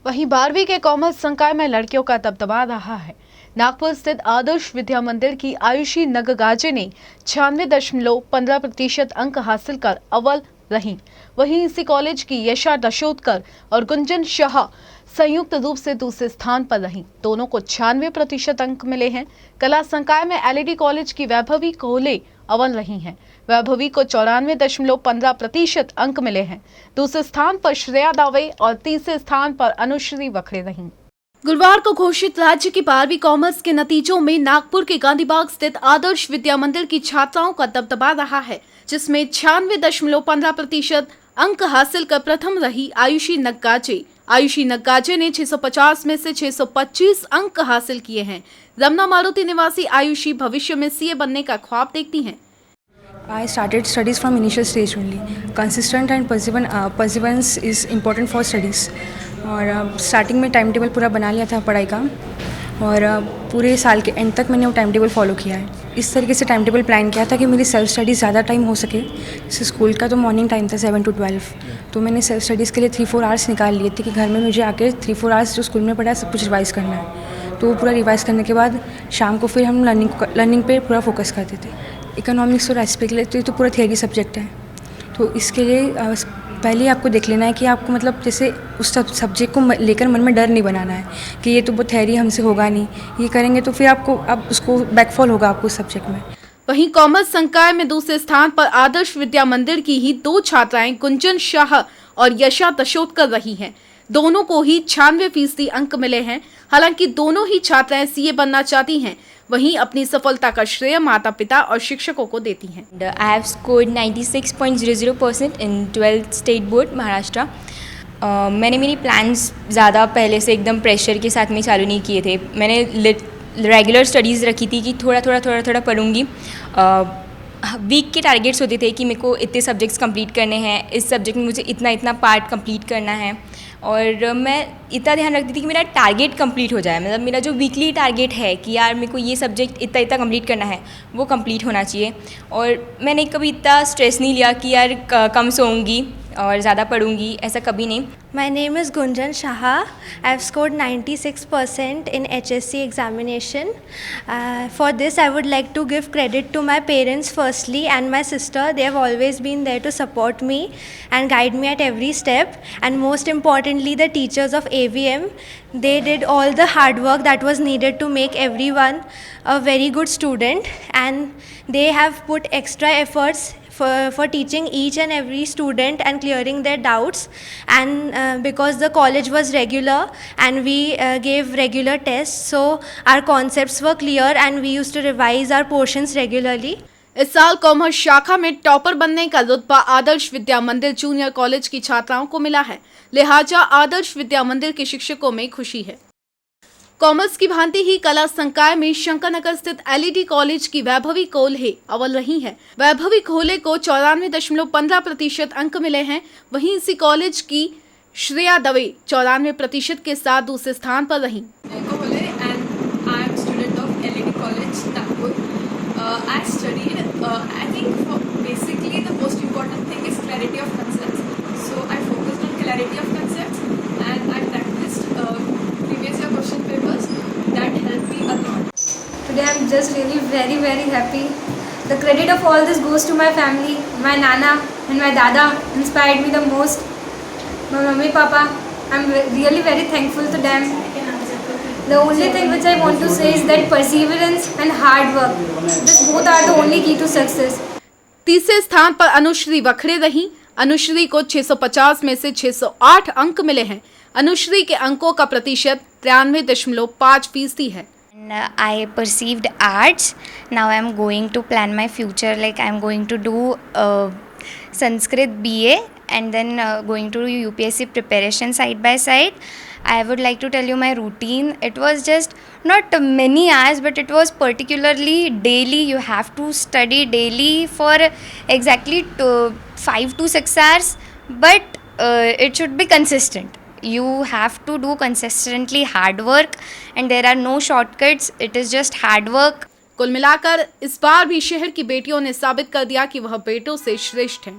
वहीं 12वीं के कॉमर्स संकाय में लड़कियों का दबदबा रहा है। नागपुर स्थित आदर्श विद्या मंदिर की आयुषी नगगाजे ने 96.15% अंक हासिल कर अव्वल रहीं। वहीं इसी कॉलेज की यशा दशोतकर और गुंजन शाह संयुक्त रूप से दूसरे स्थान पर रहीं। दोनों को 96% अंक मिले हैं। कला संकाय में एलईडी कॉलेज की वैभवी कोहले अव्वल रही हैं। वैभवी को 94.15% अंक मिले हैं। दूसरे स्थान पर श्रेया दावे और तीसरे स्थान पर अनुश्री वखरे रहीं। गुरुवार को घोषित राज्य की 12वीं कॉमर्स के नतीजों में नागपुर के गांधीबाग स्थित आदर्श विद्या मंदिर की छात्राओं का दबदबा रहा है, जिसमें 96.15% अंक हासिल कर प्रथम रही आयुषी नगगाजे। आयुषी नगगाजे ने 650 में से 625 अंक हासिल किए हैं। रमना मारुति निवासी आयुषी भविष्य में सीए बनने का ख्वाब देखती हैं। I started studies from initial stage only. Consistent and perseverance is important for studies. और स्टार्टिंग में टाइम टेबल पूरा बना लिया था पढ़ाई का, और पूरे साल के एंड तक मैंने वो टाइम टेबल फॉलो किया है। इस तरीके से टाइम टेबल प्लान किया था कि मेरी सेल्फ स्टडीज़ ज़्यादा टाइम हो सके। जैसे स्कूल का तो मॉर्निंग टाइम था 7 to 12, तो मैंने सेल्फ स्टडीज़ के लिए 3-4 आवर्स निकाल लिए थे कि घर में मुझे आके 3-4 आवर्स जो स्कूल में पढ़ा है सब कुछ रिवाइज़ करना है। तो वो पूरा रिवाइज़ करने के बाद शाम को फिर हम लर्निंग पे पूरा फोकस करते थे। इकोनॉमिक्स और एस्पेक्ट के लिए तो पूरा थियरी सब्जेक्ट है, तो इसके लिए पहले आपको देख लेना है कि आपको मतलब जैसे उस सब्जेक्ट को लेकर मन में डर नहीं बनाना है कि ये तो बहुत थियरी हमसे होगा नहीं, ये करेंगे तो फिर आपको अब उसको बैकफॉल होगा आपको उस सब्जेक्ट में। वहीं कॉमर्स संकाय में दूसरे स्थान पर आदर्श विद्या मंदिर की ही 2 छात्राएं गुंजन शाह और यशा दशोतकर रही हैं। दोनों को ही 96% अंक मिले हैं। हालांकि दोनों ही छात्राएं सीए बनना चाहती हैं, वहीं अपनी सफलता का श्रेय माता पिता और शिक्षकों को देती हैं। I have scored 96.00% in 12th state board Maharashtra. मैंने मेरी प्लान्स ज़्यादा पहले से एकदम प्रेशर के साथ में चालू नहीं किए थे। मैंने रेगुलर स्टडीज़ रखी थी कि थोड़ा पढ़ूंगी। वीक के टारगेट्स होते थे कि मेरे को इतने सब्जेक्ट्स कंप्लीट करने हैं, इस सब्जेक्ट में मुझे इतना पार्ट कंप्लीट करना है, और मैं इतना ध्यान रखती थी कि मेरा टारगेट कंप्लीट हो जाए। मतलब मेरा जो वीकली टारगेट है कि यार मेरे को ये सब्जेक्ट इतना कंप्लीट करना है, वो कंप्लीट होना चाहिए। और मैंने कभी इतना स्ट्रेस नहीं लिया कि यार कम सोऊंगी और ज़्यादा पढ़ूंगी, ऐसा कभी नहीं। My name is Gunjan Shah. I've scored 96% in HSC examination. For this, I would like to give credit to my parents firstly and my sister. They have always been there to support me and guide me at every step. And most importantly, the teachers of AVM. They did all the hard work that was needed to make everyone a very good student. And they have put extra efforts for teaching each and every student and clearing their doubts. And because the college was regular and we gave regular tests, so our concepts were clear and we used to revise our portions regularly. इस साल commerce शाखा में topper बनने का रुतबा आदर्श विद्या मंदिर junior college की छात्राओं को मिला है, लिहाजा आदर्श विद्या मंदिर के शिक्षकों में खुशी है। कॉमर्स की भांति ही कला संकाय में शंकरनगर स्थित एलईडी कॉलेज की वैभवी कोल्हे अव्वल रही है। वैभवी कोल्हे को 94.15% अंक मिले हैं। वहीं इसी कॉलेज की श्रेया दवे 94% के साथ दूसरे स्थान पर रहीं। Today I'm just really very happy. The credit of all this goes to my family. My Nana and my Dada inspired me the most. My Mummy, Papa, I'm really very thankful to them. The only thing which I want to say is that perseverance and hard work, this both are the only key to success. तीसरे स्थान पर अनुश्री वखरे रही। अनुश्री को 650 में से 608 अंक मिले हैं। अनुश्री के अंकों का प्रतिशत 93.5% है। I perceived arts. Now I am going to plan my future. Like I am going to do Sanskrit BA and then going to do UPSC preparation side by side. I would like to tell you my routine. It was just not many hours, but it was particularly daily. You have to study daily for exactly 5 to 6 hours, but it should be consistent. You have to do consistently hard work and there are no shortcuts. It is just hard work. कुल मिलाकर इस बार भी शहर की बेटियों ने साबित कर दिया कि वह बेटों से श्रेष्ठ हैं।